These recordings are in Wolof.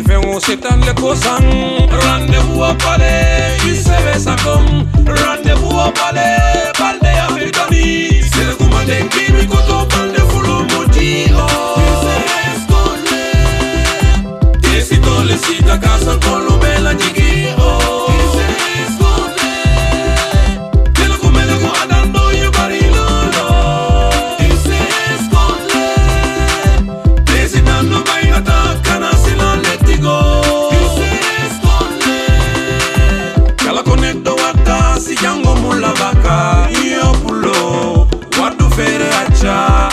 Bari fengo setan le kosan. Rendez-vous au palais, il se met sa gomme. Rendez-vous au palais, balde africani. C'est le commandant qui me koto balde fulo moti. Oh, il se esconde. Et si dans le site à casa con lo bella nigi. Oh, il se esconde. C'est le commandant qui andando io bari lolo. Il se esconde. Presidente vai attaccare se non le dico. Il se esconde. Kala connetto wata si jango mulla baka. Io pulo wadu fere acha.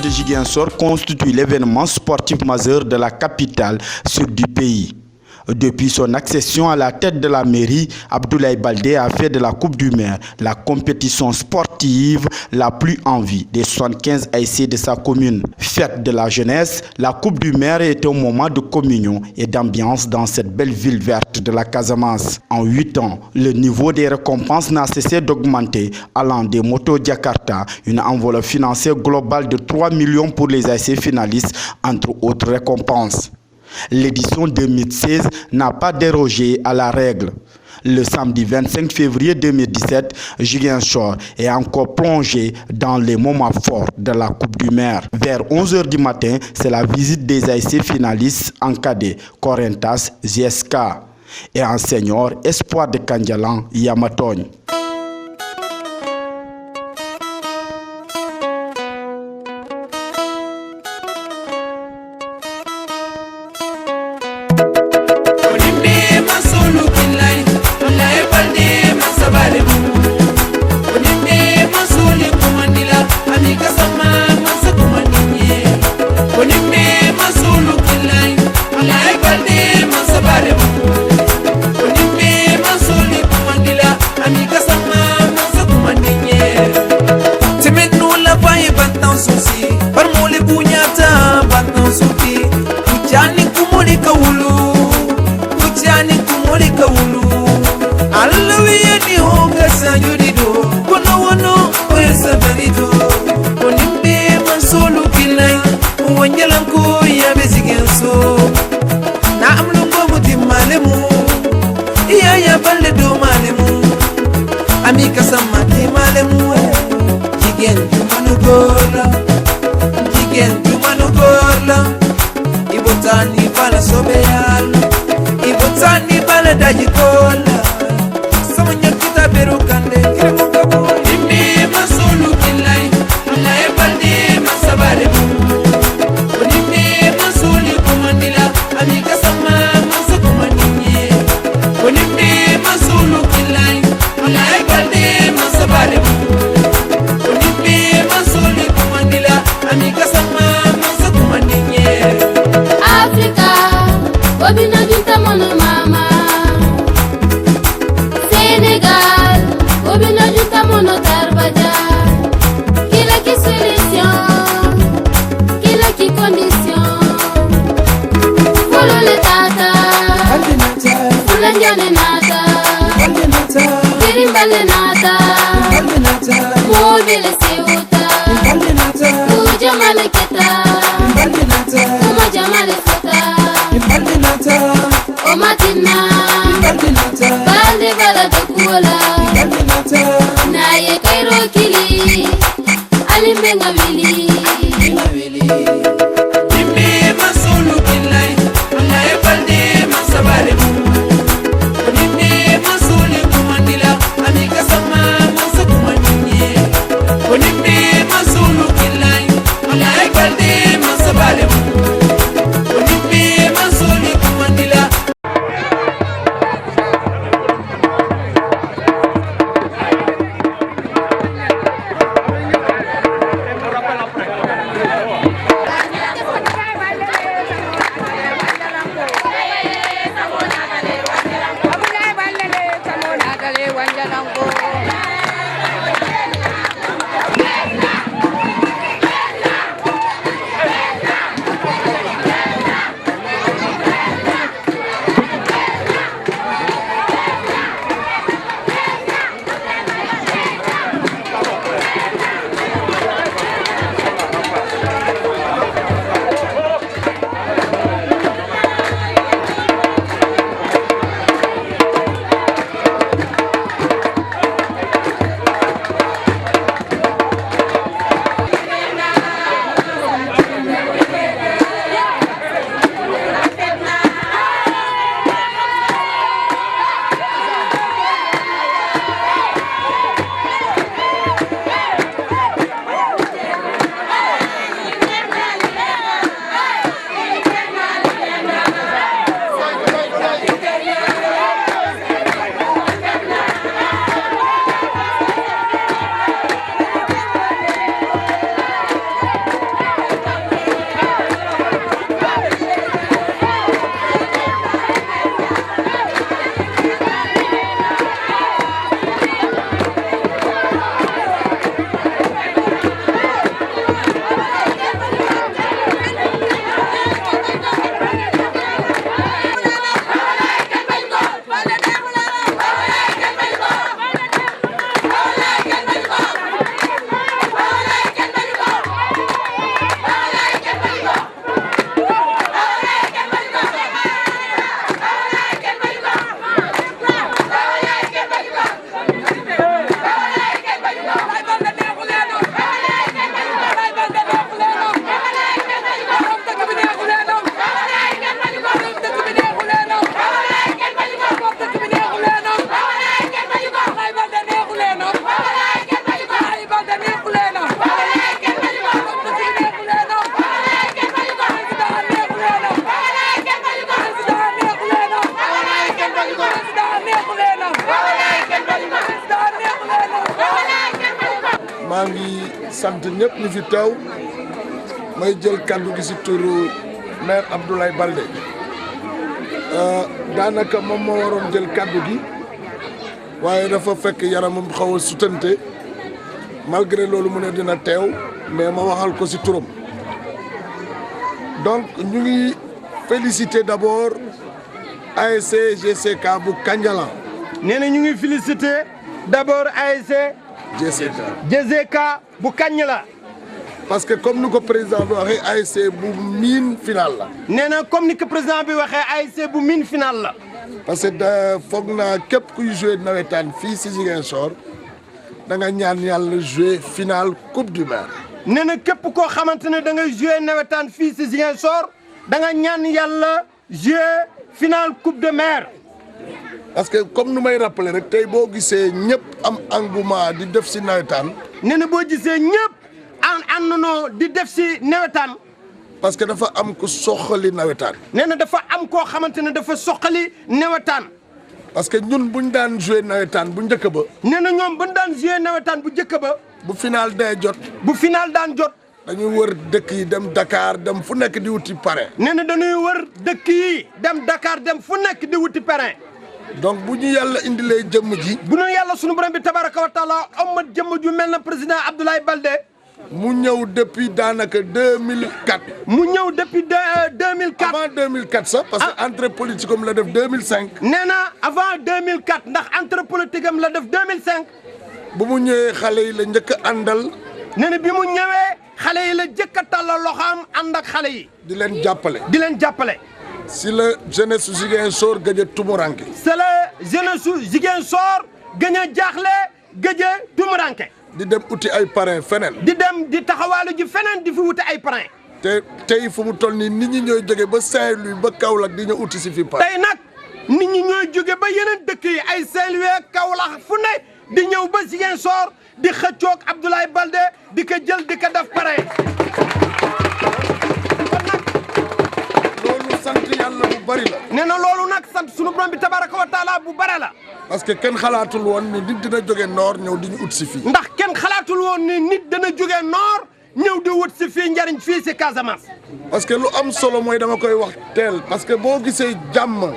Ziguinchor constitue l'événement sportif majeur de la capitale sud du pays. Depuis son accession à la tête de la mairie, Abdoulaye Baldé a fait de la Coupe du Maire la compétition sportive la plus en vie des 75 ASC de sa commune. Fête de la jeunesse, la Coupe du Maire est un moment de communion et d'ambiance dans cette belle ville verte de la Casamance. En 8 ans, le niveau des récompenses n'a cessé d'augmenter, allant des motos Jakarta, une enveloppe financière globale de 3 millions pour les ASC finalistes, entre autres récompenses. L'édition 2016 n'a pas dérogé à la règle. Le samedi 25 février 2017, Ziguinchor est encore plongé dans les moments forts de la Coupe du Maire. Vers 11h du matin, c'est la visite des ASC finalistes en cadet, Corentas, GSK, et en senior, Espoir de Kandialan, Yamatogne. Amika samati malemu, jigen jumanu gola, jigen jumanu gola. Ibotani bala sobeyal, ibotani bala daji gola. Samanya kita beru kande, kire mukabu. Imbe masulu kilai, alai balde masabare mu. Onimbe masuli kumandila, amika sama masu kumaninye. Onimbe masulu kilai, alai balde masabare mu. Onimbe masuli kumandila, amika sama masu kumaninye. Africa, obino junta mono mama. Sénégal, obino junta mono tarbaja. Kila ki solution, kila ki condition. Follow le tata, follow njane nata, kirimbale nata, mobile seuta, ujamale keta, kuma jamale feta, omatina, balde bala dokula, na ye kairo kili, alimbenga wili. Imbe masulu kilai, alai balde masabare mu. Onimbe masuli kumandila, amika sama masu kumaninye. Onimbe masulu kilai, alai balde masabare mu. Onimbe masuli kumandila. maa ngi sant ñëpp ñu fi teew may jël kaddu gi ci turu maire Abdoulaye Baldé daanaka moom moo waroon jël kaddu gi waaye dafa fekk yaramam xaw a sutante malgré loolu mu ne dina teew mais ma waxal ko ci turam donc ñu ngi féliciter d'abord ASC GCK bu Kandialang. nee na ñu ngi féliciter d'abord ASC GCK bu Kandialang. parce que comme ni ko président bi waxee ASC bu miin final la. nee na comme ni ko président bi waxee ASC bu miin final la. parce que da foog naa képp kuy joué nawetaan fii si Ziguinchor da nga ñaan yàlla joué final coupe du maire. nee na képp koo xamante ne da ngay joué nawetaan fii si Ziguinchor da nga ñaan yàlla joué final coupe de maire. parce que comme nu may rappelé rek tey boo gisee ñëpp am engouement di def si nawetaan. nee na boo gisee ñëpp àndandoo di def si nawetaan. parce que dafa am ku soxali nawetaan. nee na dafa am koo xamante ne dafa soxali nawetaan. parce que ñun buñ daan joué nawetaan bu njëkk ba. nee na ñoom buñ daan joué nawetaan bu njëkk ba. bu final day jot. bu final daan jot. dañuy wër dëkk yi dem Dakar dem fu nekk di wuti parrain. nee na dañuy wër dëkk yi dem Dakar dem fu nekk di wuti parrain. donc bu ñu yàlla indilee jëmm ji. bu ñu yàlla sunu borom bi tabaraka wa taala amat jëmm ju mel na président Abdoulaye Baldé. mu ñëw depuis daanaka 2004. mu ñëw depuis 2004. avant 2004 sax parce que entrée politique am la def 2005. nee na avant 2004 ndax entrée politique am la def 2005. bu mu ñëwee xale yi la njëkk a àndal. nee na bi mu ñëwee xale yi la njëkk a tàllal loxoom ànd ak xale yi. di leen jàppale. di leen jàppale. si la jeunesse su Ziguinchor gëj a tumuranke. c'est la jeunesse su Ziguinchor gëj a jaaxle gëj a tumuranke. di dem uti ay parrain feneen. di dem di taxawaalu ji feneen di fi wuti ay parrain. te tey fu mu toll nii nit ñi ñooy jóge ba Saint-Louis ba Kaolack di ñu uti si fi parrain. tey nag nit ñi ñooy jóge ba yeneen dëkk yi ay Saint-Louis Kaolack fu ne di ñëw ba Ziguinchor di xëccoog Abdoulaye Baldé di ko jël di ko def parrain. kon nag loolu sant yàlla bu bari la. nee na loolu nag sant sunu borom bi tabaraka wa taala bu bare la. parce que kenn xalaatul woon ni nit dina jóge noor ñëw di ñu ut si fii. ndax kenn xalaatul woon ni nit dana jóge noor ñëw di wut si fii njariñ fii si Casamance. parce que lu am solo mooy dama koy wax teel parce que boo gisee jàmm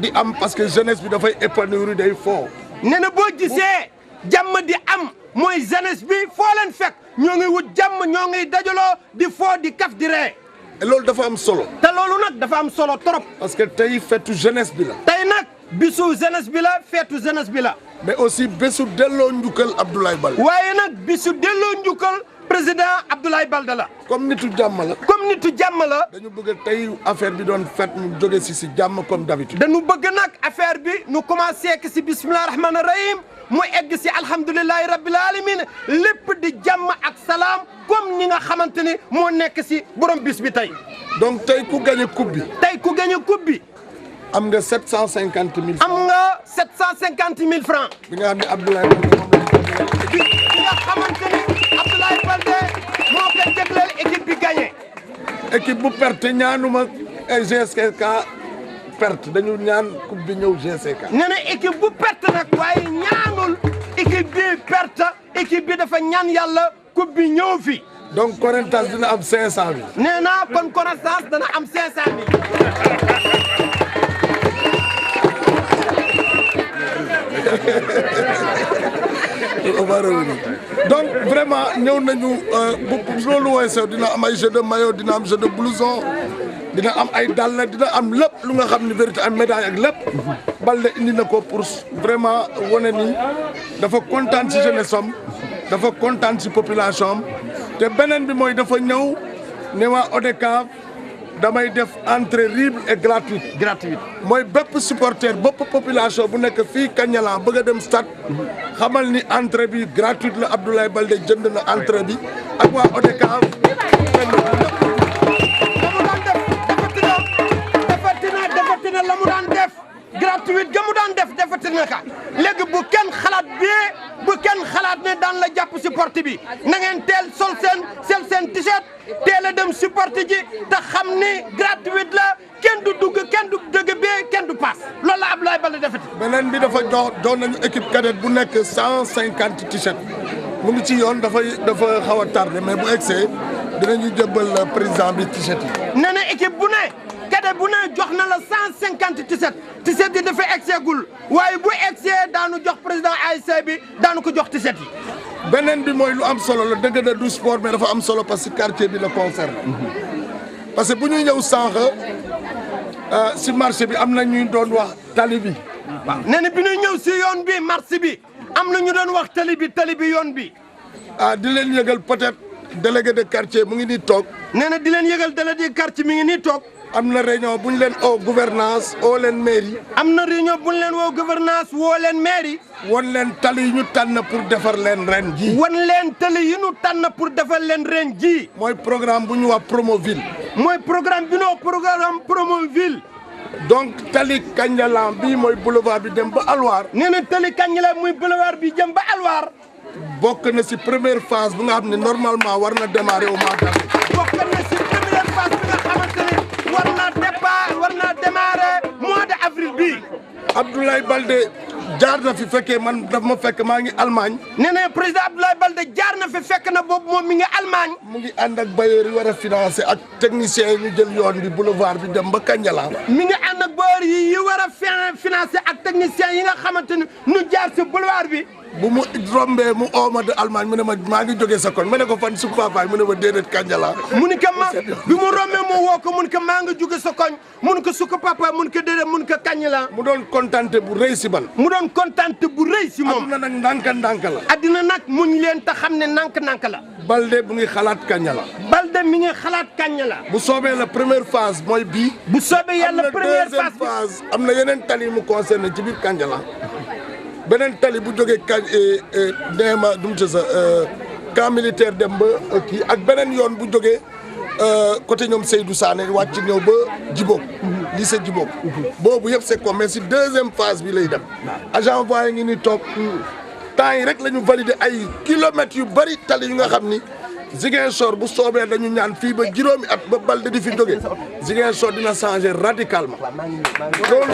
di am parce que jeunesse bi dafay épanouir day foo. nee na boo gisee jàmm di am mooy jeunesse bi foo leen fekk ñoo ngi wut jàmm ñoo ngi dajaloo di foo di kaf di ree. et loolu dafa am solo. te loolu nag dafa am solo trop. parce que tey feetu jeunesse bi la. tey nag bisu jeunesse bi la feetu jeunesse bi la. mais aussi bésu delloo njukkal Abdoulaye Baldé. waaye nag bisu delloo njukkal président Abdoulaye Baldé la. comme nitu jàmm la. comme nitu jàmm la. dañu bëgg tey affaire bi doon fet ñu jóge si jàmm comme d'habitude. dañu bëgg nag affaire bi nu commencé ak si bisimilah rahmaani rahim mu egg si alhamdulilahi rabbil alamin lépp di jàmm ak salaam comme ni nga xamante ni moo nekk si borom bis bi tey. donc tey ku gagné coupe bi. tey ku gagné coupe bi. am nga 750 000 francs. am nga 750 000 francs. bi nga xam ne Abdoulaye Baldé moom la bi nga xamante ni Abdoulaye Baldé moo ko jagleel équipe bi gagné. équipe bu perte ñaanuma GSK perte dañu ñaan coupe bi ñëw GSK. nee na équipe bu perte nag waaye ñaanul équipe bi perte équipe bi dafa ñaan yàlla coupe bi ñëw fi. donc Corinthians dina am 500 000. nee na kon Corinthians dana am 500 000. on va revenir donc vraiment ñëw nañu bu loolu wooy sew dina am ay jeu de maillot dina am jeu de blouson dina am ay dàll dina am lépp lu nga xam ne vérité am médaille ak lépp Baldé indi na ko pour vraiment wane ni dafa kontaan ci jeunesse am dafa kontaan ci population am te beneen bi mooy dafa ñëw ne waa ODCAV damay def entrée libre et gratuite mooy bépp supporter bépp population bu nekk fii Kandialang bëgg a dem stade xamal ni entrée bi gratuite la Abdoulaye Baldé jënd na entrée bi ak waa ODCAV defatina la mu daan def gratuite ga mu daan def defatina ka léegi bu kenn xalaat ne daan la jàpp si porte bi na ngeen teel sol seen t-shirt teel a dem si porte ji te xam ni gratuite la kenn du dugg kenn du dëgg bee kenn du paas loolu la Abdoulaye Baldé defati. beneen bi dafa doon nañu équipe cadette bu nekk 150 t-shirt mu ngi ci yoon dafa xaw a tardé mais bu egsee dinañu jëbbal président bi t-shirt yi. nee na équipe bu ne cadet bu ne jox na la 150 t-shirt yi dafa egseegul waaye bu egsee daanu jox président ASC bi daanu ko jox t-shirt yi. beneen bi mooy lu am solo la dëgg na du sport mais dafa am solo parce que quartier bi la concerne. parce que bu ñuy ñëw sànq si marché bi am na ñuy doon wax tali bi. waaw nee na bi ñuy ñëw si yoon bi marché bi am na ñu doon wax tali bi yoon bi. di leen yëgal peut-être délégué de quartier mu ngi nii toog. nee na di leen yëgal délégué de quartier mi ngi nii toog. am na réunion bu ñu leen oo gouvernance oo leen mairie. am na réunion bu ñu leen woo gouvernance woo leen mairie. won leen tali yi ñu tànn pour defar leen ren ji. won leen tali yi ñu tànn pour defar leen ren ji. mooy programme bu ñu wax Promoville. mooy programme bi noo programme Promoville. donc tali Kandialang bii mooy boulevard bi dem ba Alwar. nee na tali Kandialang muy boulevard bi jëm ba Alwar. bokk na si première phase bu nga xam ne normalement war na démarrer au mois d'avril. bokk na si première phase bi nga xamante ne war na démarrer mois de avril bii. Abdoulaye Baldé jaar na fi fekkee man daf ma fekk maa ngi Allemagne. nee na président Abdoulaye Baldé jaar na fi fekk na boobu moom mi ngi Allemagne. mu ngi ànd ak bailleurs yi war a financer ak techniciens yi ñu jël yoon bi boulevard bi dem ba Kandialang. mi ngi ànd ak bailleurs yi war a financer ak techniciens yi nga xamante ni ñu jaar si boulevard bi. bu mu rombee mu ooma de Allemagne mu ne ma maa ngi jógee sa koñ ma ne ko fan su papa mu ne ma déedéet Kandialang. mu ni ko bi mu rombee mu woo ko mu ni ko maa ngi jóge sa koñ mu ni ko su ko papa mu ni ko déedéet mu ni ko Kandialang. mu doon kontante bu rëy si man. mu doon kontante bu rëy si moom. adduna nag ndànk la. addina nag muñ leen te xam ne ndànk la. Baldé bu ngi xalaat Kandialang. Baldé mi ngi xalaat Kandialang. bu soobee la première phase mooy bii. bu soobee yàlla première phase am na yeneen tali mu concerné ci biir Kandialang. beneen tali bu jógee Neema du mu sa camp militaire dem ba kii ak beneen yoon bu jógee côté ñoom Seydou Sané wàcc ñëw ba Djibok lycée Djibok boobu yëpp c'est comme mais si deuxième phase bi lay dem agent voyé ngi ni toog temps yi rek la ñu validé ay kilomètres yu bëri tali yu nga xam ni Ziguinchor bu soobee dañu ñaan fii ba juróomi at ba Baldé di fi jógee Ziguinchor dina changer radicalement loolu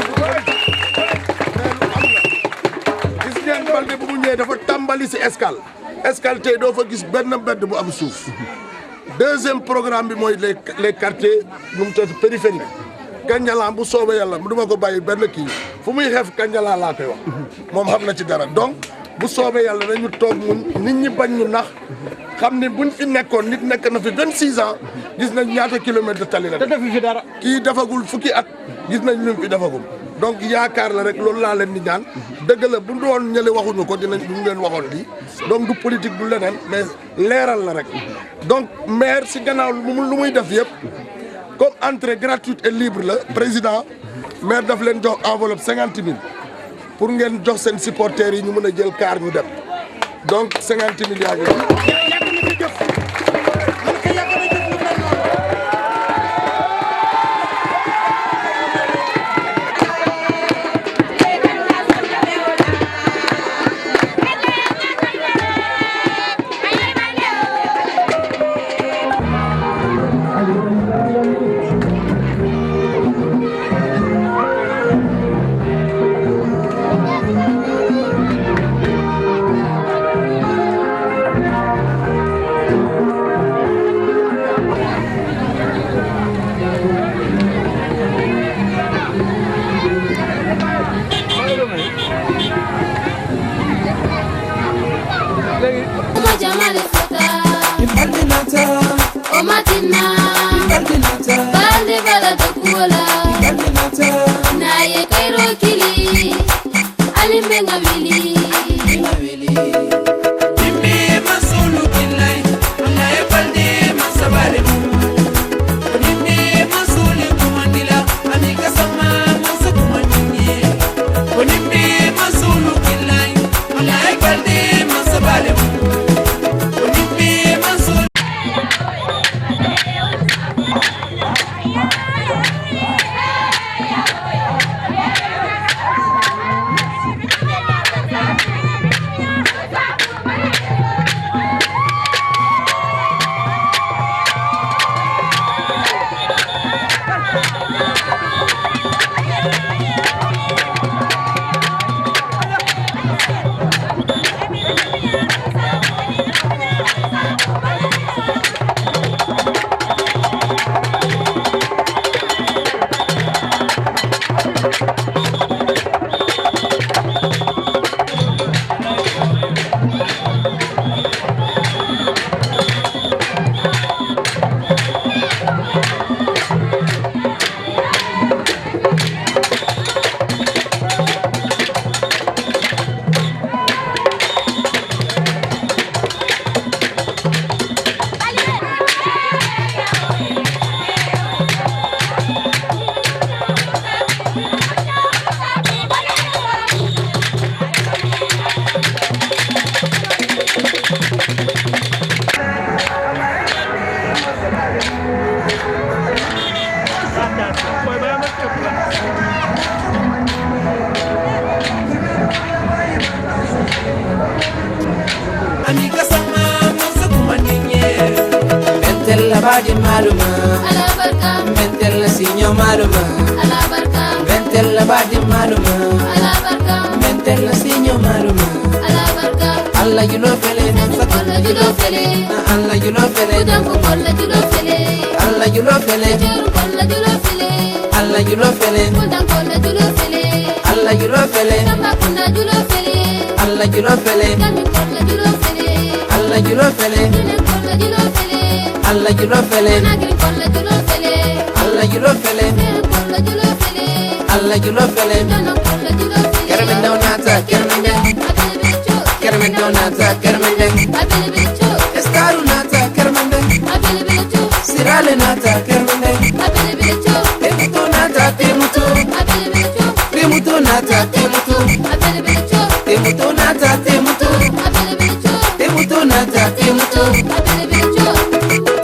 Baldé bu mu ñëwee dafa tàmbali si escale tey doo fa gis benn mbedd bu am suuf deuxième programme bi mooy les quartiers nu mu tudd périphériques Kandialang bu soobee yàlla du ma ko bàyyi benn kii fu muy xeef Kanjala laa koy wax moom xam na ci dara donc bu soobee yàlla nañu toog muñ nit ñi bañ ñu nax xam ne buñ fi nekkoon nit nekk na fi 26 ans gis nañ ñaata kilomètre de tali la. te defi fi dara. kii defagul fukki at gis nañ lu mu fi defagul donc yaakaar la rek loolu laa leen di ñaan dëgg la bu doon ñële waxuñu ko dinañ duñ leen waxoon lii donc du politique du leneen mais leeral la rek donc maire si gannaaw lu muy def yëpp comme entrée gratuite et libre la président maire daf leen jox enveloppe 50 000 pour ngeen jox seen supporters yi ñu mën a jël car ñu dem donc 50 000 yaa ngi Amiga sama masa kumaninye Mentel la badi maluma ala barka Mentel la sinyo maluma ala barka Mentel la badi maluma ala barka Mentel la sinyo maluma ala barka Allah julo fele kolla julo fele Allah julo fele udam ko kolla julo fele Allah julo fele jeru kolla julo fele Allah julo fele udam kolla julo fele Allah julo fele tamba kunna julo fele Allah julo fele kami kolla julo fele Allah julo fele dune kolla julo fele Allah julo fele nagri kolla julo fele Allah julo fele jeru kolla julo fele Allah julo fele dana kolla julo fele Kermen donata kermen abele bicho Kermen donata kermen abele bicho Eskaru nata kermen abele bicho Sirale nata kermen abele bicho Temutu nata temutu abele bicho Temutu nata temutu abele bicho Temutu nata temutu abele bicho Temutu nata temutu abele bicho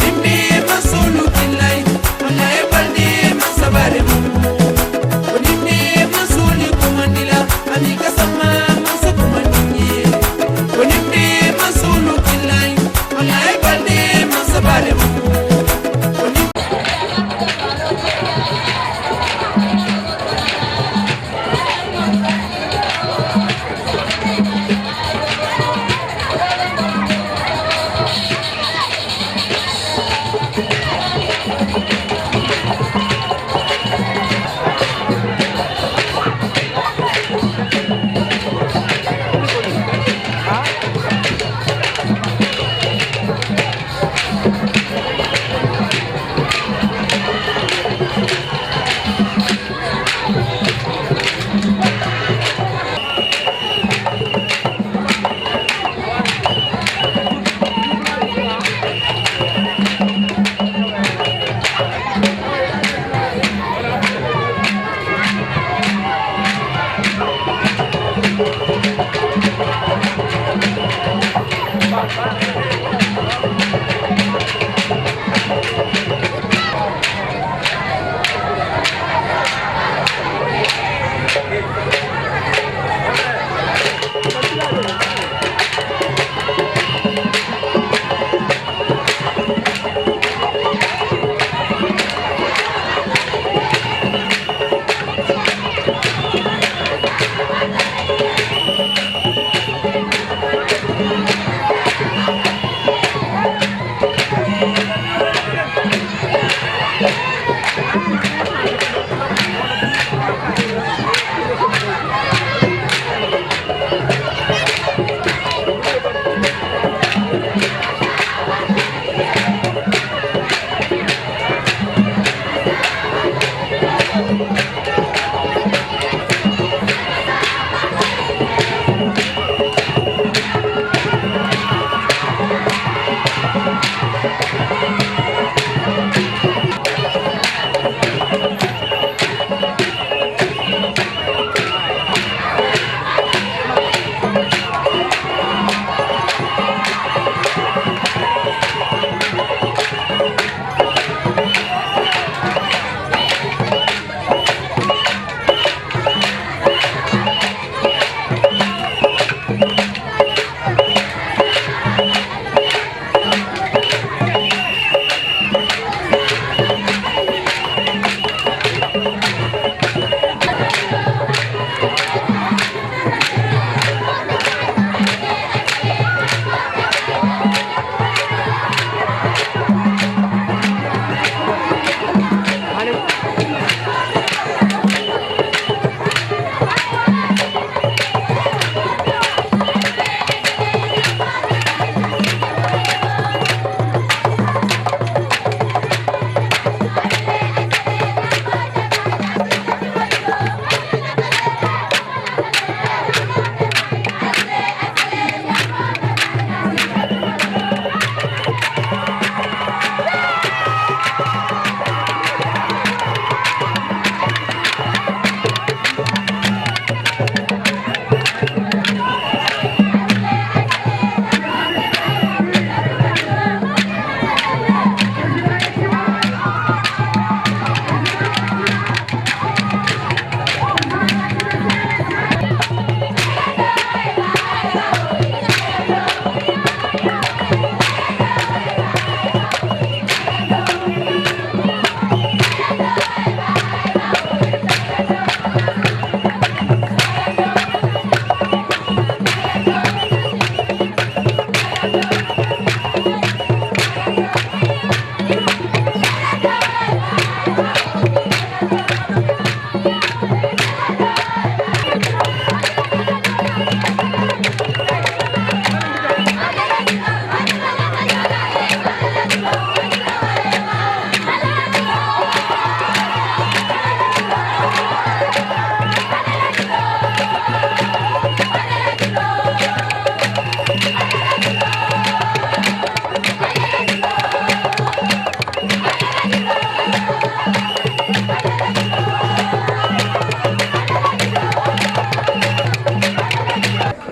Dimmi masulu billahi Allah e balde masabare mu Dimmi masuli kumandila Amiga sama masa kumandinye Dimmi masulu billahi Allah e balde masabare mu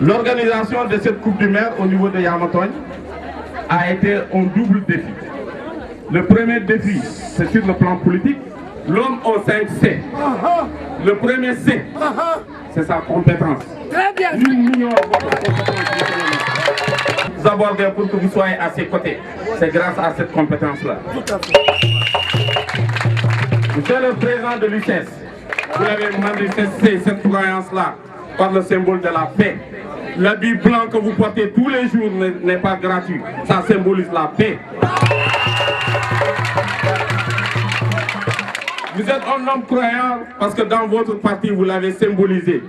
L'organisation de cette Coupe du Maire au niveau de Yamatogne a été un double défi. Le premier défi, c'est sur le plan politique, l'homme aux 5 C. Le premier C, c'est sa compétence. Très bien. Nous ignorons votre compétence. Vous abordez pour que vous soyez à ses côtés. C'est grâce à cette compétence-là. Monsieur le président de l'UCS, vous avez manifesté cette croyance-là par le symbole de la paix. L'habit blanc que vous portez tous les jours n'est pas gratuit. Ça symbolise la paix. Vous êtes un homme croyant parce que dans votre parti, vous l'avez symbolisé.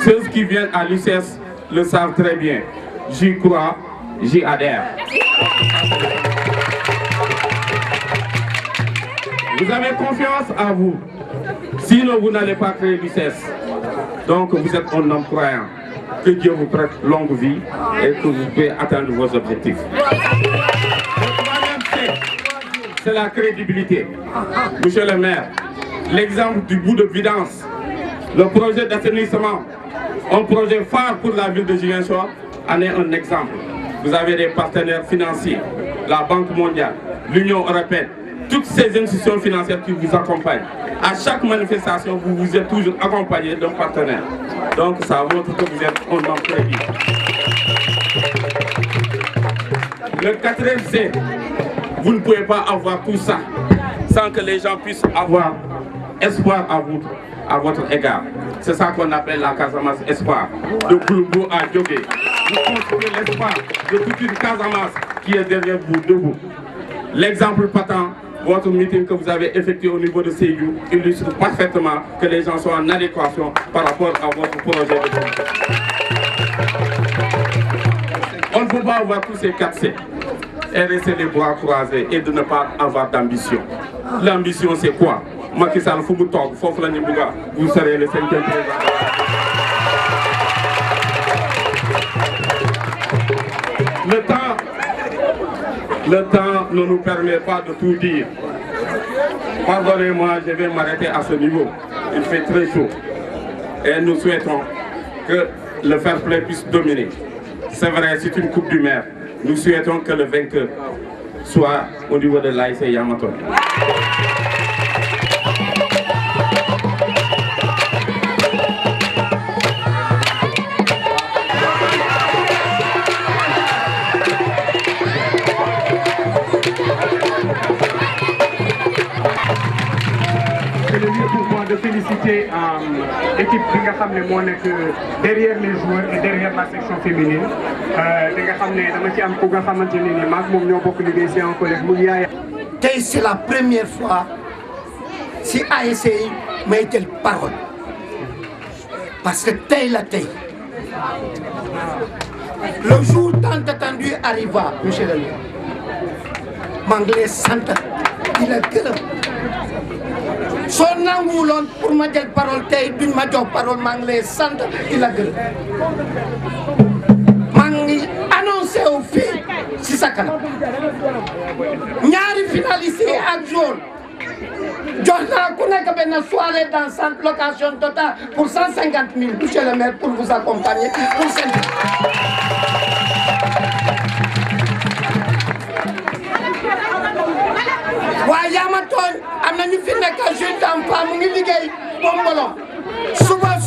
Ceux qui viennent à l'UCS le savent très bien. J'y crois, j'y adhère. Vous avez confiance en vous. Sinon, vous n'allez pas créer l'UCS. Donc, vous êtes un homme croyant. Que Dieu vous prête longue vie et que vous pouvez atteindre vos objectifs. C'est la crédibilité. Monsieur le maire, l'exemple du bout de Vidance, le projet d'assainissement, un projet phare pour la ville de Ziguinchor, en est un exemple. Vous avez des partenaires financiers, la Banque mondiale, l'Union européenne, toutes ces institutions financières qui vous accompagnent. À chaque manifestation, vous vous êtes toujours accompagné d'un partenaire. Donc ça montre que vous êtes un homme crédible. Le quatrième, c'est vous ne pouvez pas avoir tout ça sans que les gens puissent avoir espoir à votre égard. C'est ça qu'on appelle la Casamance Espoir. De Goulou à Djogé. Vous construisez l'espoir de toute une Casamance qui est derrière vous, debout. L'exemple patent, votre meeting que vous avez effectué au niveau de Sédhiou illustre parfaitement que les gens sont en adéquation par rapport à votre projet de vie. On ne peut pas avoir tous ces 4 C et rester les bras croisés et de ne pas avoir d'ambition. L'ambition, c'est quoi? Macky Sall, vous serez le 5e président. Le temps ne nous permet pas de tout dire. Pardonnez-moi, je vais m'arrêter à ce niveau. Il fait très chaud. Et nous souhaitons que le fair play puisse dominer. C'est vrai, c'est une coupe du maire. Nous souhaitons que le vainqueur soit au niveau de l'ASC Yamaton. De féliciter l'équipe qui est derrière les joueurs et derrière la section féminine. C'est la première fois si ASC m'a été parole. Parce que le jour tant attendu arriva, monsieur le maire. Manglais Santa, il a gueule. Son nanguloon pour ma jël parole tey duñ ma jox parole maa ngi lay sant di la gërëm maa ngi annoncé wu fii si sa kanam ñaari finalistes yi ak jaune jox naa ku nekk benn soirée dansante location totale pour 150 000 monsieur le maire pour vous accompagner pour seen waaye yaa ma tooñ am na ñu fi nekk jeune d'emploi mu ngi liggéey bombolon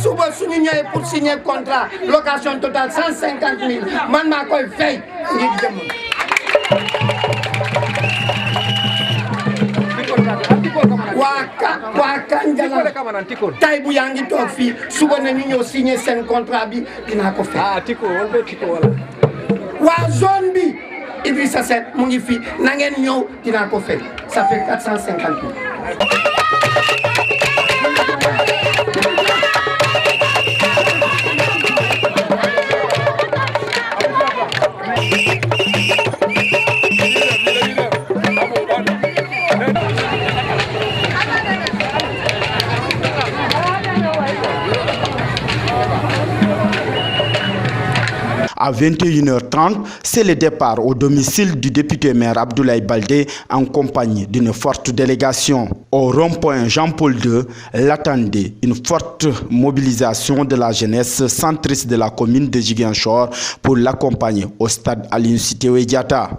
suba suñu ñëwee pour signer contrat location totale 150 000 man maa koy fay ngir jëm. waa Kanjala tay bu yaa ngi toog fii suba na ñu ñëw signer seen contrat bi dinaa ko fay. waa zone bi. Idrissa Seck mu ngi fi na ngeen ñëw dinaa ko fay ça fait 450 000. À 21h30, c'est le départ au domicile du député-maire Abdoulaye Baldé en compagnie d'une forte délégation. Au rond-point Jean-Paul II, l'attendait une forte mobilisation de la jeunesse centriste de la commune de Ziguinchor pour l'accompagner au stade Aline Sitoé Diatta.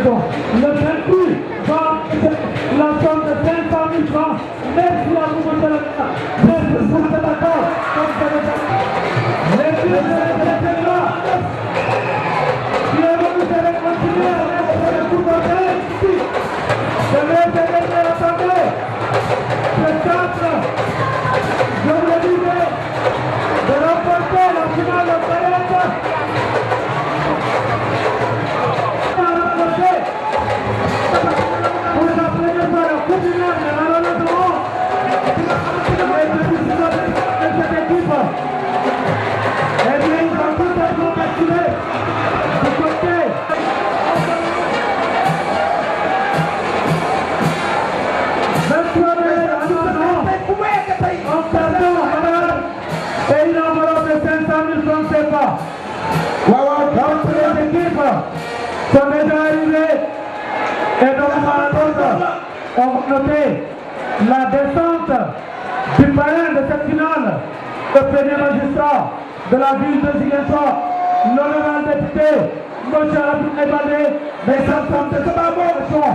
saison. Le vaincu va la somme de 500 000 francs. Merci à vous, monsieur le maire. Merci pour cet accord. Les filles de là, qui est venu de continuer à faire le coup d'entrée ici. Je vais aider l'Assemblée. C'est 4. Je vous le disais, de remporter la finale de Payette. Pour la première fois, la Coupe du Monde, malheureusement, de cette équipe, eh bien, ils ont tout à fait basculé du côté. En perdant, et une enveloppe de 500 000 francs CFA. Donc les équipes sont déjà arrivées et donc ont noté la descente du parrain de cette finale, le premier magistrat de la ville de Ziguinchor, l'honorable député, M. Abdoulaye Baldé, des centres de collaboration.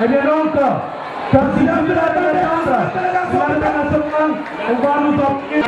Et bien donc, comme si la ville de la nationale, on va nous offrir.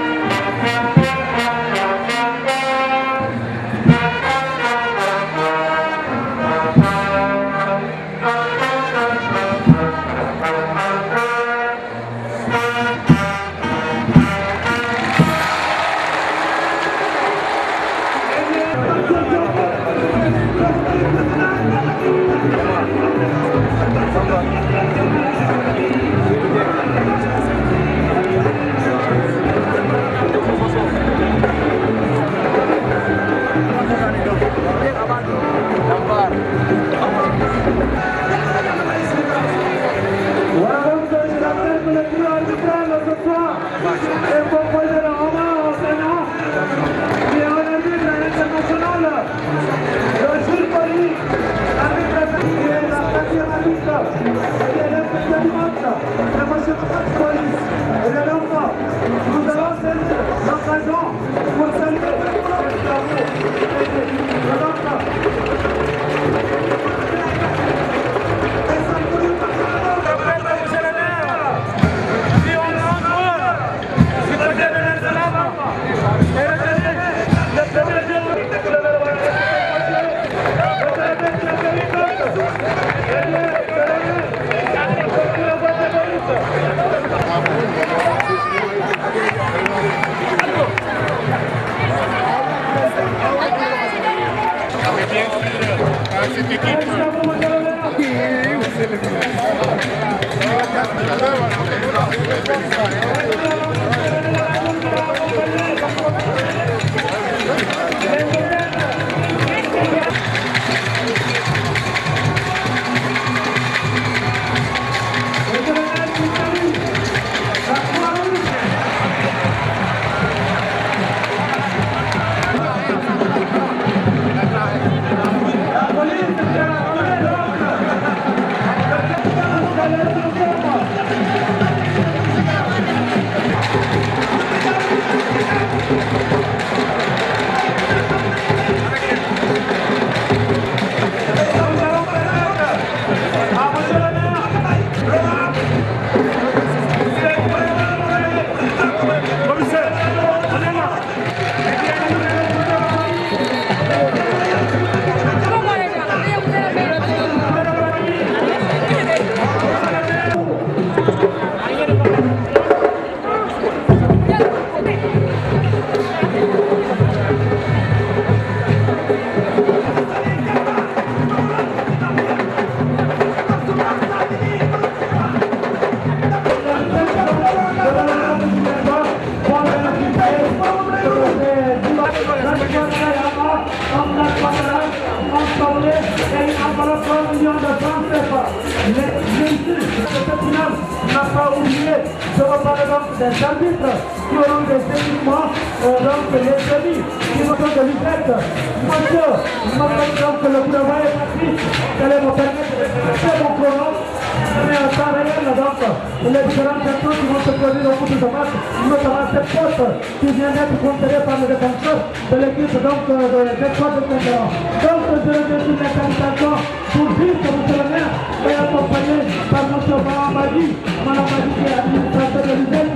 Des arbitres qui auront des équipements, donc les amis qui vont de l'IFEC. Monsieur, je m'appelle donc le gouvernement est parti, vous allez me permettre de passer mon chrono. mais en temps réel, donc, les différentes actions qui vont se produire au bout de ce match, notamment cette faute qui vient d'être contrôlée par le défenseur de l'équipe donc, de l'espoir de Saint-Laurent. Donc, je remercie les salutations pour vivre que monsieur le maire est accompagné par M. Mahamadi, qui est administrateur de l'UDEC.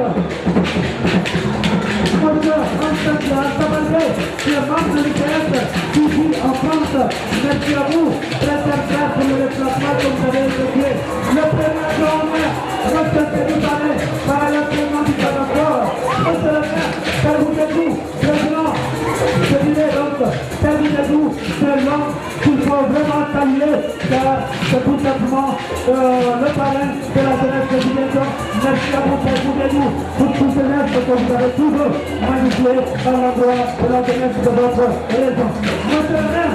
Monsieur Anstasi Al-Sabalde, qui est membre de l'UDEC, qui vit en France. Merci à vous, très grâce pour le déplacement que vous avez effectué. Le premier adjoint, monsieur Tédoubané, par l'entraînement du Canada. Monsieur le maire, Kalboudedou, président, je dirais donc, Kalboudedou, c'est l'homme qu'il faut vraiment saluer, car c'est tout simplement le parrain de la jeunesse de Ziguinchor. Merci à vous, Kalboudedou, pour tout ce reste que vous avez toujours magnifié à l'endroit de la jeunesse de votre région. Monsieur le maire,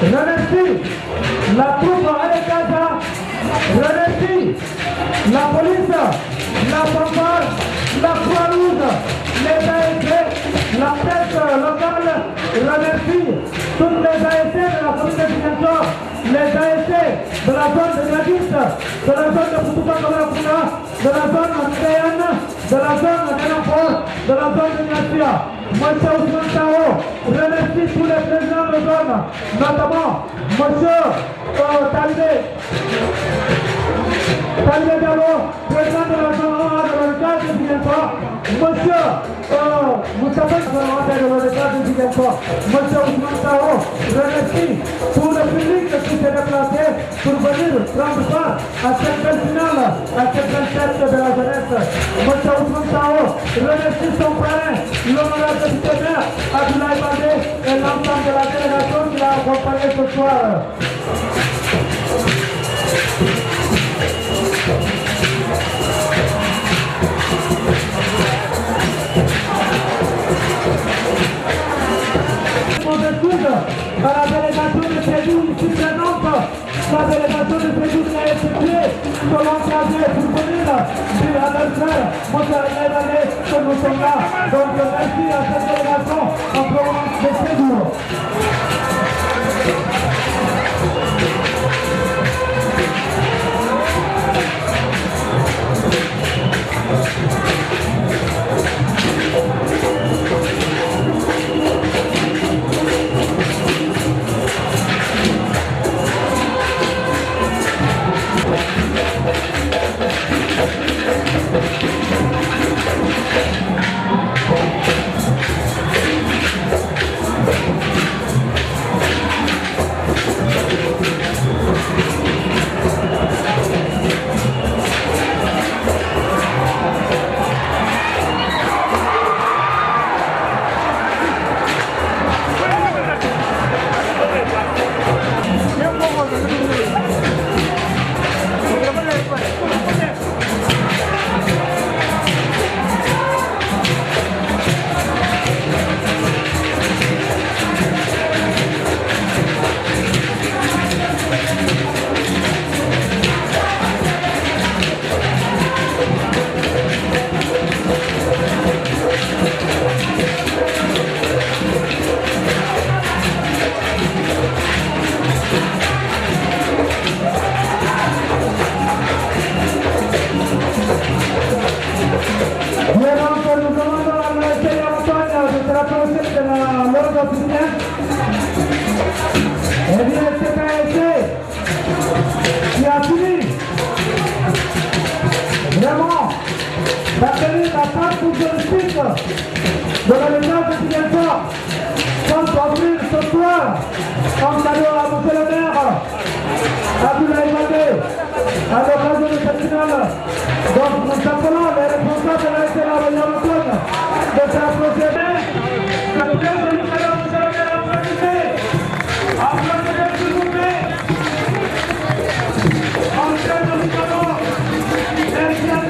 remercie la troupe Alekada, remercie la police, la fanfare, la Croix-Rouge, les ASC, la presse locale, remercie toutes les ASC de la commune de Ziguinchor, les ASC de la zone de Gladys, de la zone de Boutouba-Kamalapuna, de la zone Ndéane, de la zone de Namport, de la zone de Niasia. Monsieur Ousmane Tao remercie tous les présidents de zone, notamment Monsieur Talibé Diallo, président de la zone 1 de l'hôpital de Ziguinchor, Monsieur Moustapha de l'hôpital de Ziguinchor, Monsieur Ousmane Tao remercie tout le public qui s'est déplacé pour venir prendre part à cette belle finale, à cette belle fête de la jeunesse. Monsieur Ousmane Tao remercie son parrain, l'honorable député maire Abdoulaye Baldé et l'ensemble de la délégation qui l'a accompagné ce soir. Mon excuse à la délégation de Sédou ici présente. La délégation de Sédou qui a effectué selon trajet pour venir dire à leur frère, mon frère Alain, que nous sommes là. Donc merci à cette délégation en provenance de Sédou. de la Légion de Ziguinchor, sans ouvrir ce soir comme cadeau à monsieur le maire, Abdoulaye Baldé, à l'occasion de cette finale. Donc nous appelons les responsables de la SLA de Yamoukone de s'approcher. Cette pièce de nous allons monsieur le maire applaudissez, s'il vous plaît. Entrée de nous allons, merci à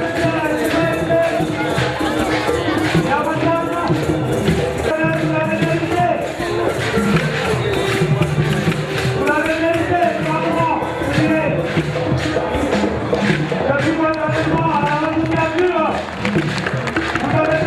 Vous avez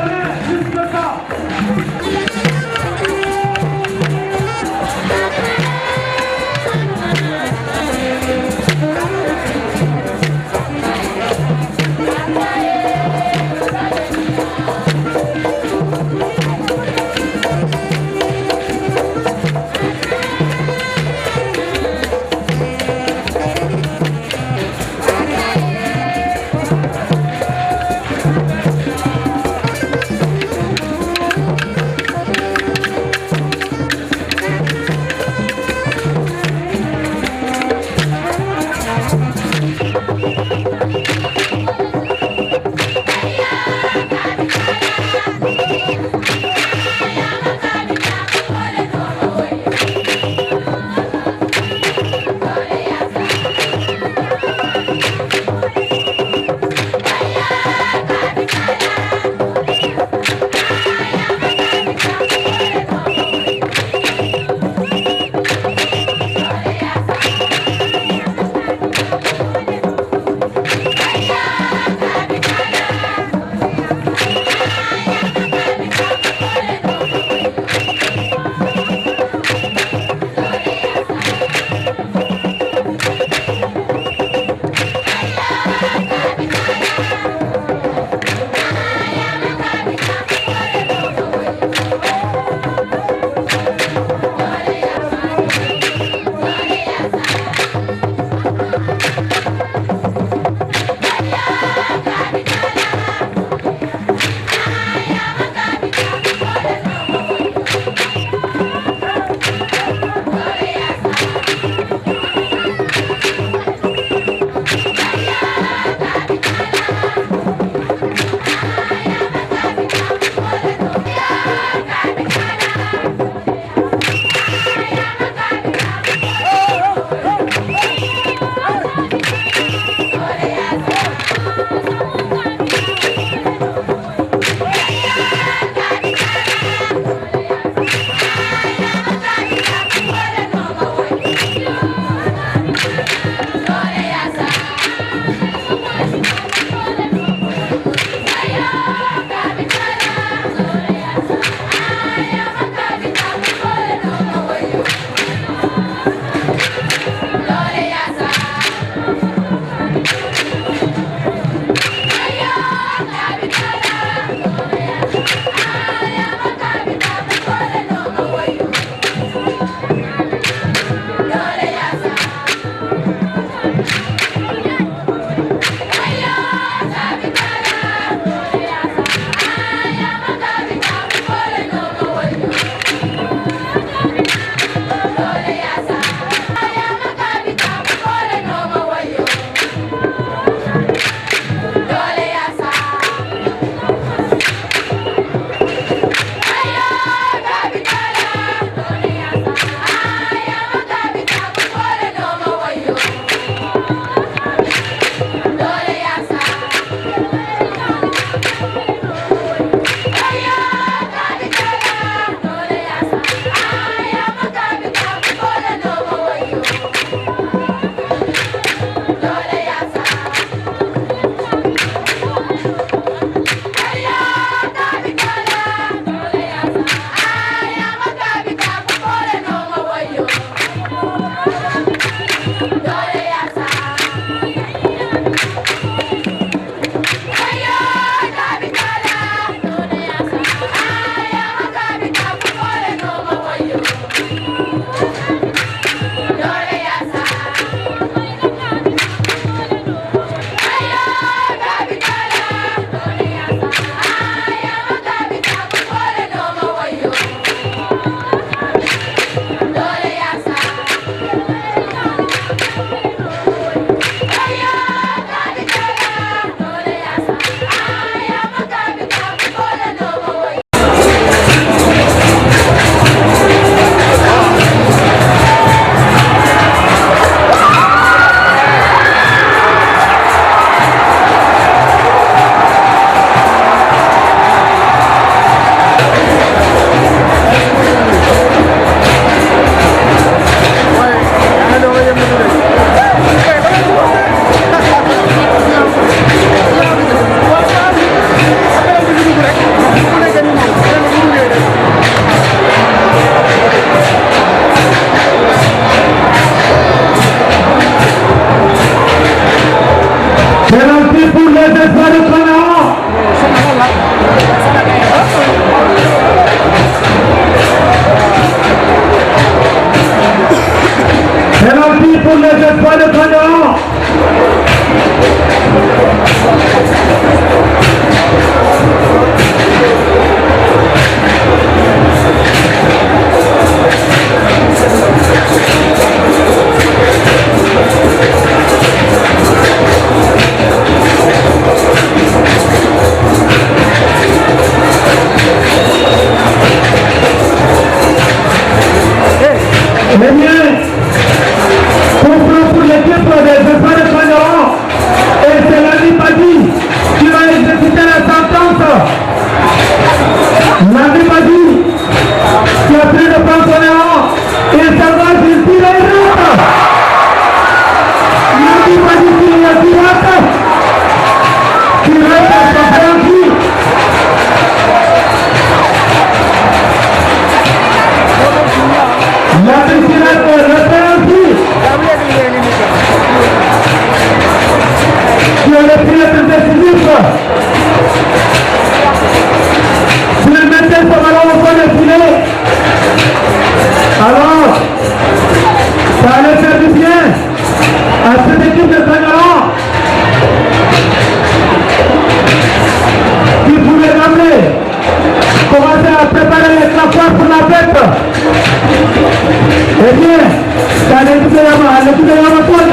l'équipe de Yamaton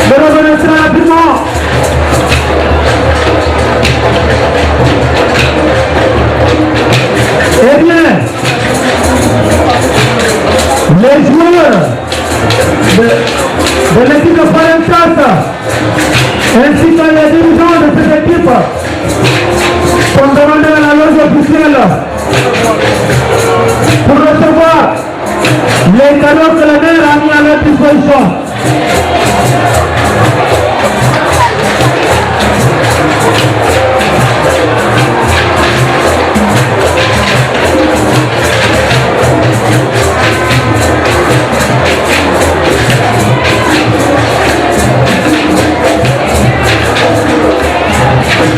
de revenir très rapidement. Eh bien, les joueurs de l'équipe de Forentas ainsi que les dirigeants de cette équipe sont demandés à la loge officielle pour recevoir les cadeaux que le maire a mis à leur disposition.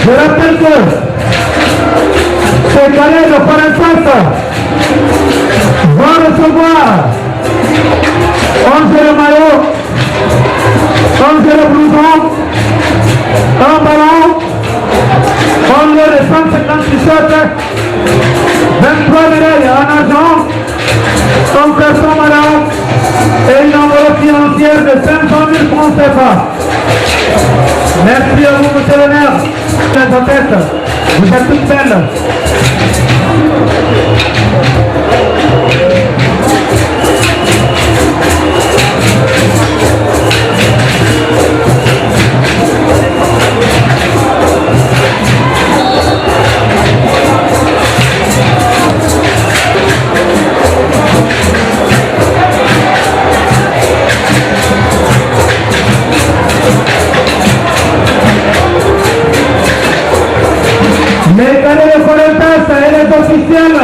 Je rappelle que ces cadets de Forentas vont recevoir 11 de maillot, 11 de blouson, un ballon, 11 de 150 t-shirts, 23 médailles en argent, un caleçon madame et une enveloppe financière de 500 000 francs CFA. Merci à vous, monsieur le maire. Vous êtes toutes belles. Les cadets de Forentas et les officiels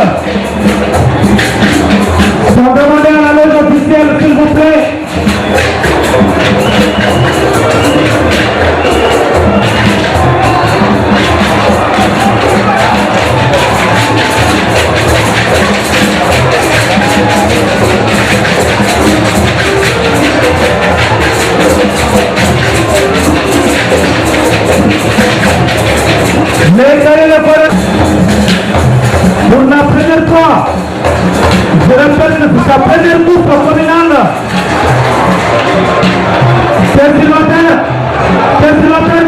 sont demandés à la loge officielle, s'il vous plaît. Les cadets de Forentas, pour la première fois, je rappelle que c'est sa première coupe communale. C'est Sylvain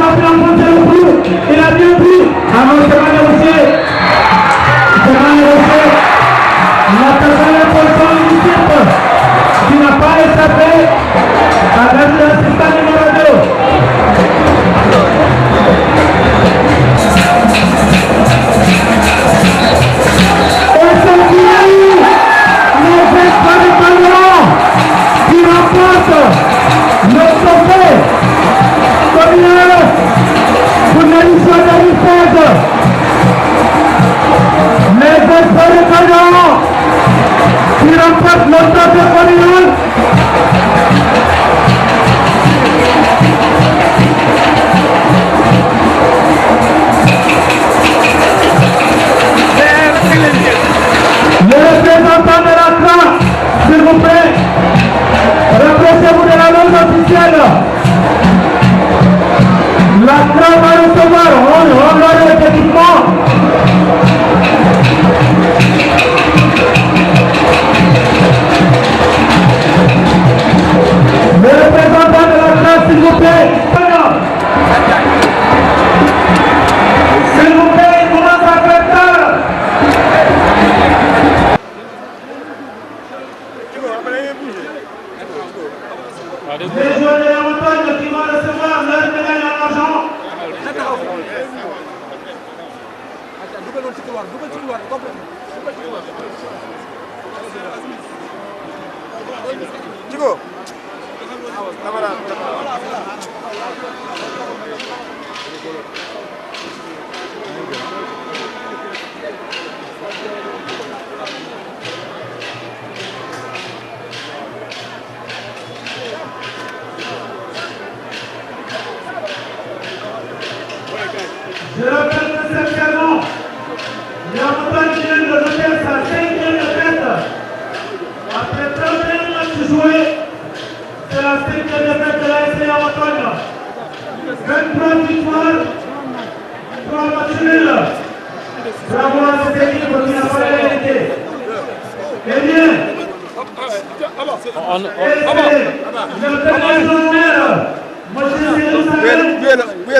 m'a fait enfoncer le clou. Il a bien pris. Alors c'est mal négocié. La personne position d'équipe qui n'a pas échappé à l'assistant numéro 2. Qui remporte le trophée communal pour l'édition 2016. Les espoirs de Canon qui remportent le trophée communal. Le représentant de la CRA, s'il vous plaît, rapprochez-vous de la loge officielle. La CRA va recevoir, on leur les équipements. Le représentant de la CRA, s'il vous plaît. S'il vous plaît, il commence à faire tard. Les joueurs de la montagne qui vont recevoir leur médaille en argent. Je rappelle que cette saison, la montagne vient de noter sa 5e défaite. Après 31 matchs joués, c'est la 5e défaite de la SCA Montagne. 23 victoires, 3 matchs nuls. Bravo à cette équipe qui n'a pas la réalité. Eh bien,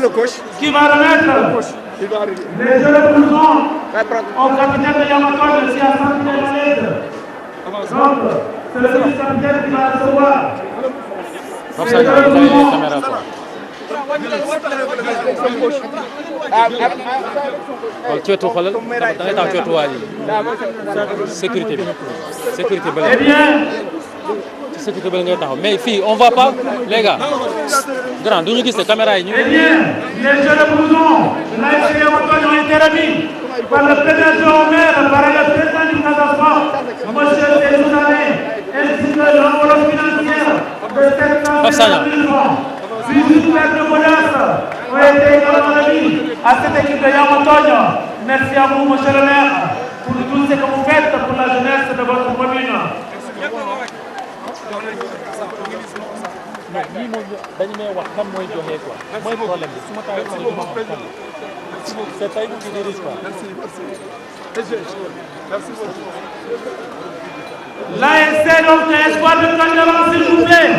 le coach. Qui va remettre les jeux de blouson au capitaine de Yamato, le Siasan de Malaise. Donc, c'est le vice-capitaine qui va recevoir. Les jeux de blouson. Ceetu xoolal da ngay taw ceetu waa ji sécurité bi Eh bien, ci sécurité bi ngay taxaw mais fii on voit pas les gars grand du ñu gis ne caméra yi ñu. eh bien, les jeux de blouson de l'ASC Yamato ont été remis par le PDG au maire, par le président du Casa Sport, monsieur Seydouane, ainsi que l'enveloppe financière de 700 000 francs. 18 mètres de menace ont été également remis à cette équipe de Yamato. Merci à vous, monsieur le maire, pour tout ce que vous faites pour la jeunesse de votre commune. mais lii moom dañu may wax kan mooy joxe quoi mooy problème bi su ma taawee sama duma xam kan c'est tey qui dirige quoi. L'ASC donc espoir de Kandialang, s'il vous plaît.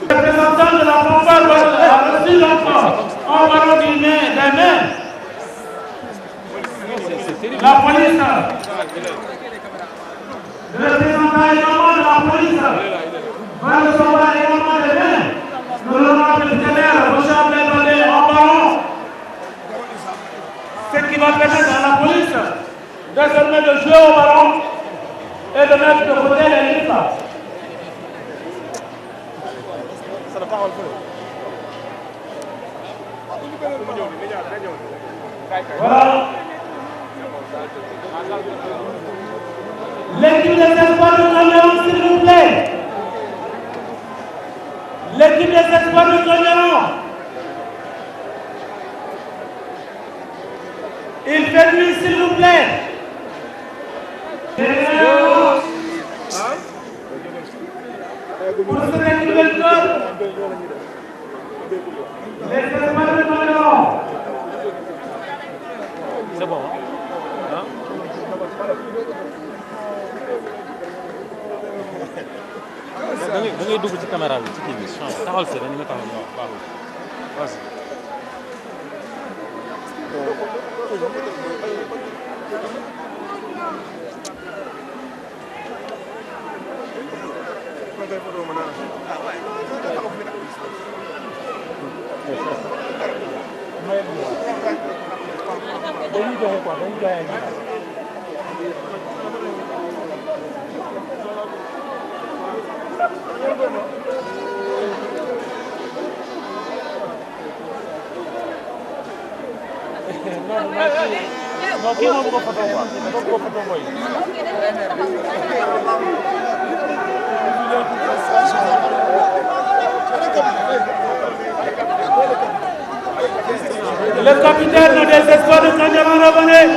Le représentant de la fanfare a reçu l'enfant en ballon des mains. La police. Le représentant également de la police va recevoir également des mains. Nous l'honorable vétérinaire, Rocher Abdel Balé, en ballon. Ce qui va permettre à la police désormais de jouer au ballon et de mettre de côté les livres. Voilà. L'équipe des espoirs de Kandialang, s'il vous plaît. L'équipe des espoirs de Kandialang. Il fait nuit, s'il vous plaît. Pour cette équipe de club, les espoirs de Kandialang. C'est bon hein? da ngay dugg ci caméra bi ci kii bi taxawal fii dañu nga taxaw ñu wax baaxul dañuy joxe quoi dañuy joxe ay non kii moom ko photo quoi moom ko photo mooy Le capitaine des espoirs de Kandialang revenait.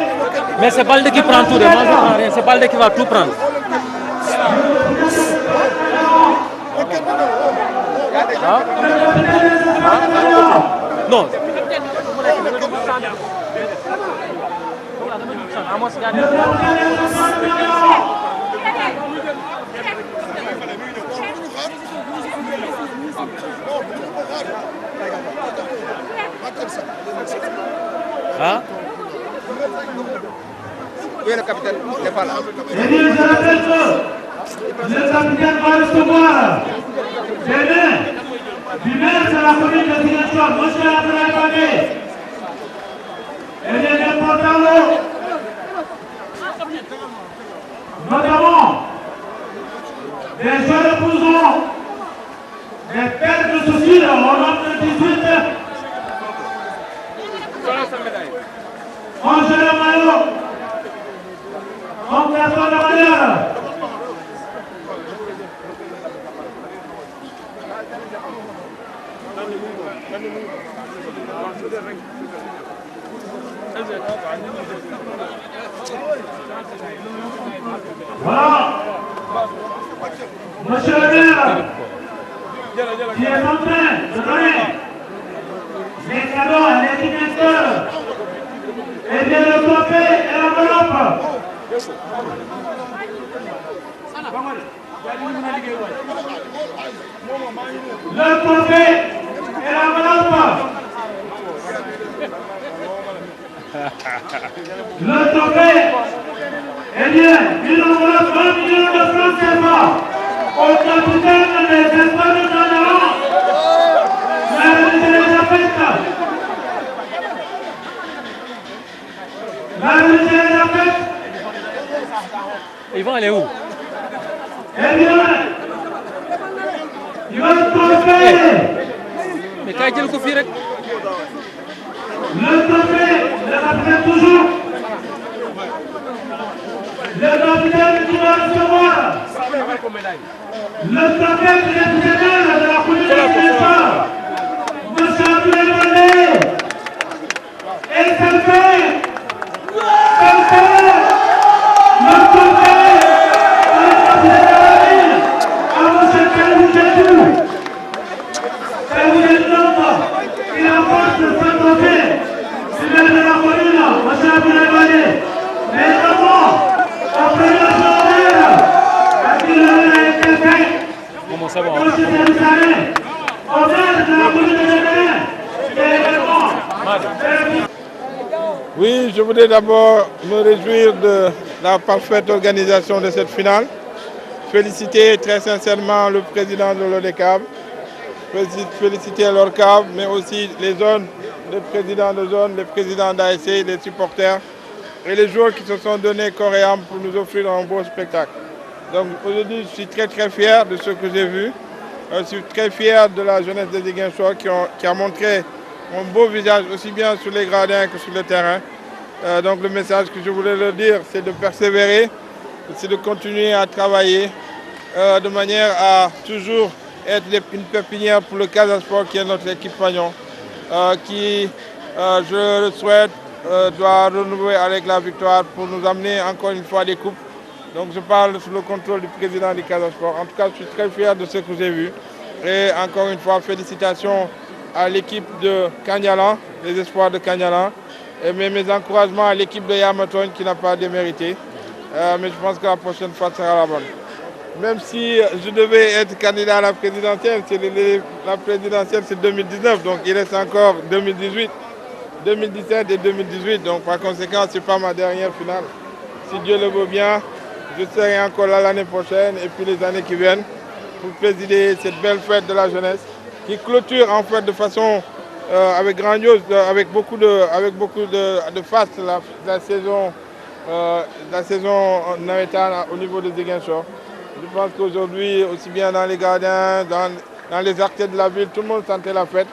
mais c'est Baldé qui prend tout, moi je prends rien, c'est Baldé qui va tout prendre. Hein? Non. Hein? Oui, le capitaine n'est pas là. Et bien, je rappelle que le capitaine va recevoir des mains du maire de la commune de Ziguinchor, monsieur Abdoulaye Baldé. Et des importants lots, notamment des jeux de blouson, des paires de soucis au nombre de 18. Un jeu de maillot, un carton de manière. Voilà. Monsieur le maire, qui est en train de donner les cadeaux à l'équipe et bien le trophée et l'enveloppe Le trophée et la valable. Le trophée, eh bien, il enveloppe 1 million de francs CFA au capitaine des espoirs de Canada. La Ils vont aller où? Eh bien, le trophée. Mais quand il y a le coup, Le trophée, le capitaine toujours. Le capitaine qui va recevoir le trophée présidentiel de la commune de Saint-Jean, M. Abdoulaye Baldé. Et ça fait le trophée de la capitaine de la ville à M. Kalou Djedou. Kalou Djedou, il apporte ce trophée. C'est de la commune, M. Abdoulaye Baldé. Mais également, au premier journée, à qui le a été fait, Comment ça va? au chef de Jérusalem, au maire de la commune de Jérusalem, et également, Oui, je voudrais d'abord me réjouir de la parfaite organisation de cette finale. Féliciter très sincèrement le président de l'ODCAV, féliciter l'ORCAV, mais aussi les zones, les présidents de zone, les présidents d'ASC, les supporters et les joueurs qui se sont donnés corps et âme pour nous offrir un beau spectacle. Donc aujourd'hui, je suis très fier de ce que j'ai vu. Je suis très fier de la jeunesse des Ziguinchor qui a montré un beau visage aussi bien sur les gradins que sur le terrain. Donc le message que je voulais leur dire, c'est de persévérer, c'est de continuer à travailler de manière à toujours être une pépinière pour le Casa Sport qui est notre équipe Fagnon, qui, je le souhaite, doit renouveler avec la victoire pour nous amener encore une fois des coupes. Donc je parle sous le contrôle du président du Casa Sport. En tout cas, je suis très fier de ce que j'ai vu. Et encore une fois, félicitations à l'équipe de Kagnalan, les espoirs de Kagnalan. Et mes encouragements à l'équipe de Yamaton qui n'a pas démérité. Mais je pense que la prochaine fois sera la bonne. Même si je devais être candidat à la présidentielle, la présidentielle c'est 2019, donc il reste encore 2018, 2017 et 2018. Donc par conséquent, ce n'est pas ma dernière finale. Si Dieu le veut bien, je serai encore là l'année prochaine et puis les années qui viennent pour présider cette belle fête de la jeunesse qui clôture en fait de façon avec grandiose, avec beaucoup de faste la saison navétane au niveau des Ziguinchor. Je pense qu'aujourd'hui, aussi bien dans les gardins, dans les arcades de la ville, tout le monde sentait la fête.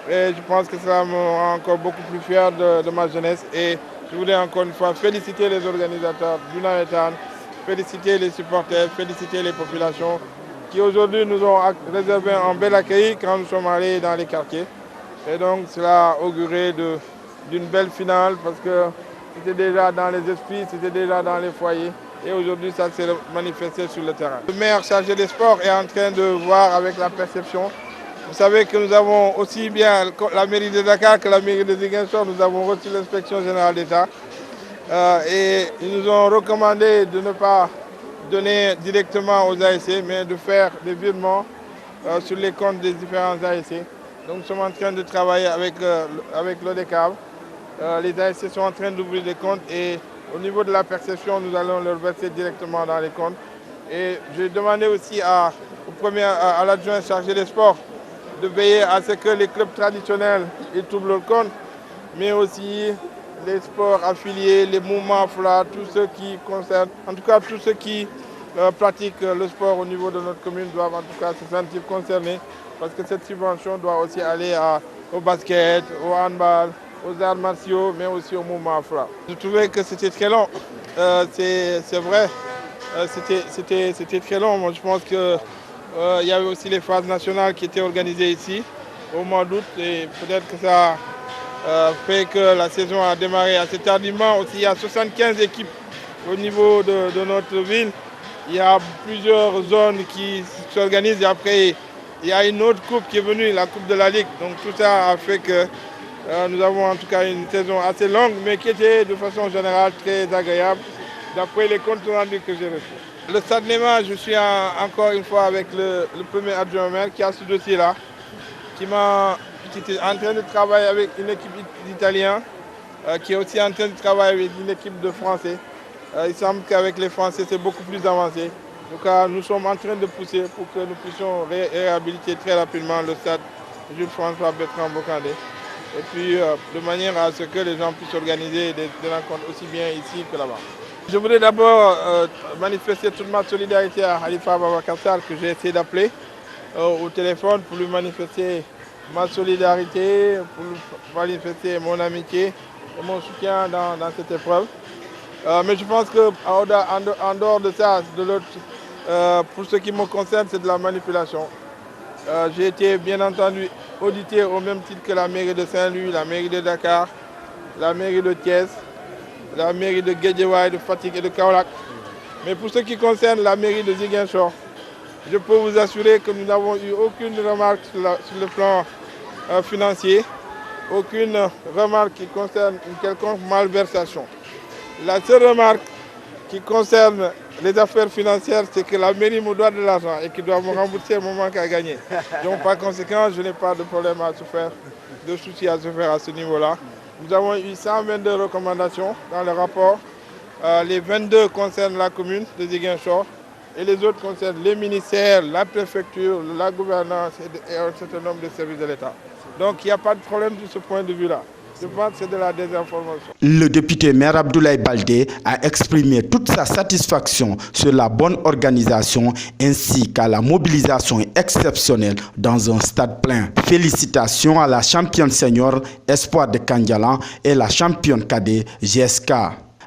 Et je pense que ça me rend encore beaucoup plus fier de ma jeunesse. Et je voulais encore une fois féliciter les organisateurs du Navetan, féliciter les supporters, féliciter les populations qui aujourd'hui nous ont réservé un bel accueil quand nous sommes allés dans les quartiers. Et donc cela a auguré d'une belle finale parce que c'était déjà dans les esprits, c'était déjà dans les foyers. Et aujourd'hui, ça s'est manifesté sur le terrain. Le maire chargé des sports est en train de voir avec la perception. Vous savez que nous avons aussi bien la mairie de Dakar que la mairie de Ziguinchor, nous avons reçu l'inspection générale d'État. Et ils nous ont recommandé de ne pas donner directement aux ASC, mais de faire des virements sur les comptes des différents ASC. Donc nous sommes en train de travailler avec l'ODCAV. Les ASC sont en train d'ouvrir des comptes et au niveau de la perception, nous allons leur verser directement dans les comptes. Et j'ai demandé aussi à l'adjoint chargé des sports de veiller à ce que les clubs traditionnels ouvrent leur compte, mais aussi les sports affiliés, les mouvements FLA, tous ceux qui concernent, en tout cas tous ceux qui pratiquent le sport au niveau de notre commune doivent en tout cas se sentir concernés parce que cette subvention doit aussi aller au basket, au handball, aux arts martiaux, mais aussi au mouvement FLA. Je trouvais que c'était très long, c'est vrai, c'était très long. Moi, je pense qu'il y avait aussi les phases nationales qui étaient organisées ici au mois d'août et peut-être que ça fait que la saison a démarré assez tardivement. Aussi, il y a 75 équipes au niveau de notre ville. Il y a plusieurs zones qui s'organisent et après il y a une autre coupe qui est venue, la coupe de la Ligue. Donc tout ça a fait que nous avons en tout cas une saison assez longue, mais qui était de façon générale très agréable. d'après les comptes rendus que j'ai reçus. Le Stade Néma, je suis encore une fois avec le premier adjoint au maire qui a ce dossier-là, qui était en train de travailler avec une équipe d'Italiens, qui est aussi en train de travailler avec une équipe de Français. Il semble qu'avec les Français, c'est beaucoup plus avancé. Donc nous sommes en train de pousser pour que nous puissions réhabiliter très rapidement le stade Jules-François Bertrand Bocandé. Et puis de manière à ce que les gens puissent organiser des rencontres aussi bien ici que là-bas. Je voudrais d'abord manifester toute ma solidarité à Khalifa Ababacar Sall, que j'ai essayé d'appeler au téléphone pour lui manifester ma solidarité, pour lui manifester mon amitié et mon soutien dans cette épreuve. Mais je pense qu'en dehors de ça, pour ce qui me concerne, c'est de la manipulation. J'ai été bien entendu audité au même titre que la mairie de Saint-Louis, la mairie de Dakar, la mairie de Thiès, la mairie de Guédiawaye, de Fatick et de Kaolack. Mais pour ce qui concerne la mairie de Ziguinchor, je peux vous assurer que nous n'avons eu aucune remarque sur le plan financier, aucune remarque qui concerne une quelconque malversation. La seule remarque qui concerne les affaires financières, c'est que la mairie me doit de l'argent et qu'il doit me rembourser mon manque à gagner. Donc par conséquent, je n'ai pas de problème à se faire, de soucis à se faire à ce niveau-là. Nous avons eu 122 recommandations dans le rapport. Les 22 concernent la commune de Ziguinchor et les autres concernent les ministères, la préfecture, la gouvernance et un certain nombre de services de l'État. Donc il n'y a pas de problème de ce point de vue-là. Je pense que c'est de la désinformation. Le député maire Abdoulaye Baldé a exprimé toute sa satisfaction sur la bonne organisation ainsi qu'à la mobilisation exceptionnelle dans un stade plein. Félicitations à la championne senior Espoir de Kandialan et la championne cadet GSK.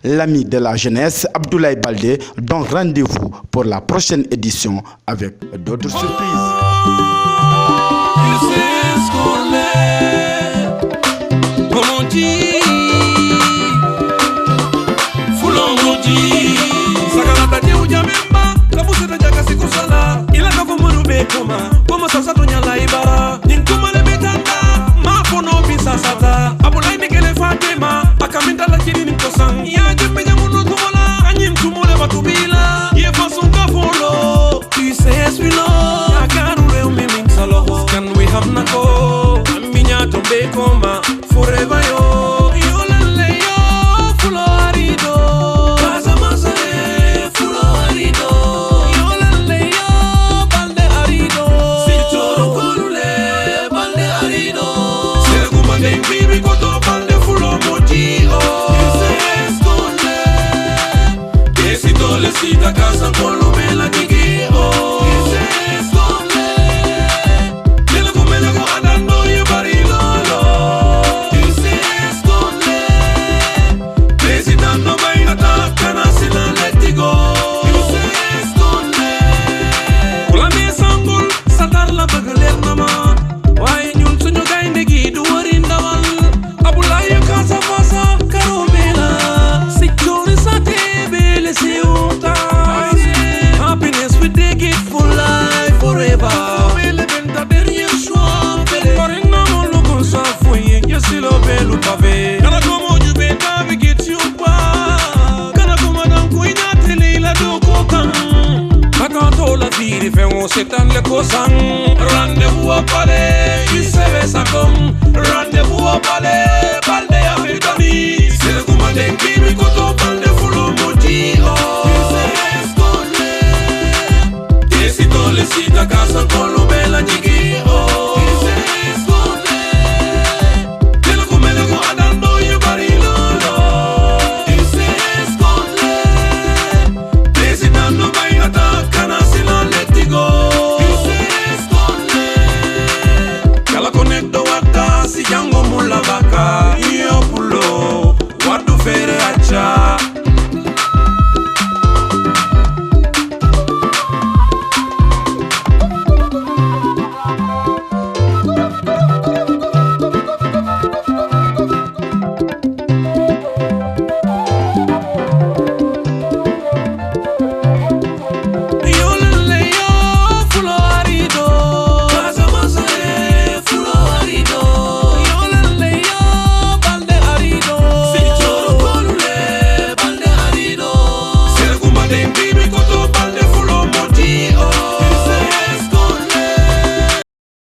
L'ami de la jeunesse Abdoulaye Baldé donne rendez-vous pour la prochaine édition avec d'autres surprises. Forever yo, yo lele yo, full arido. Casa masare, full arido. Yo lele yo, balde arido. Si choro kolule, balde arido. Se kumande bibi koto balde full moji oh. Ese esconde, que si tole sita casa kolume la digi oh. Ese esconde, que la come la go andando ye barilo. Rendez-vous au palais, il se met ça comme rendez-vous au palais, balde à Fidoni, c'est le commandant qui me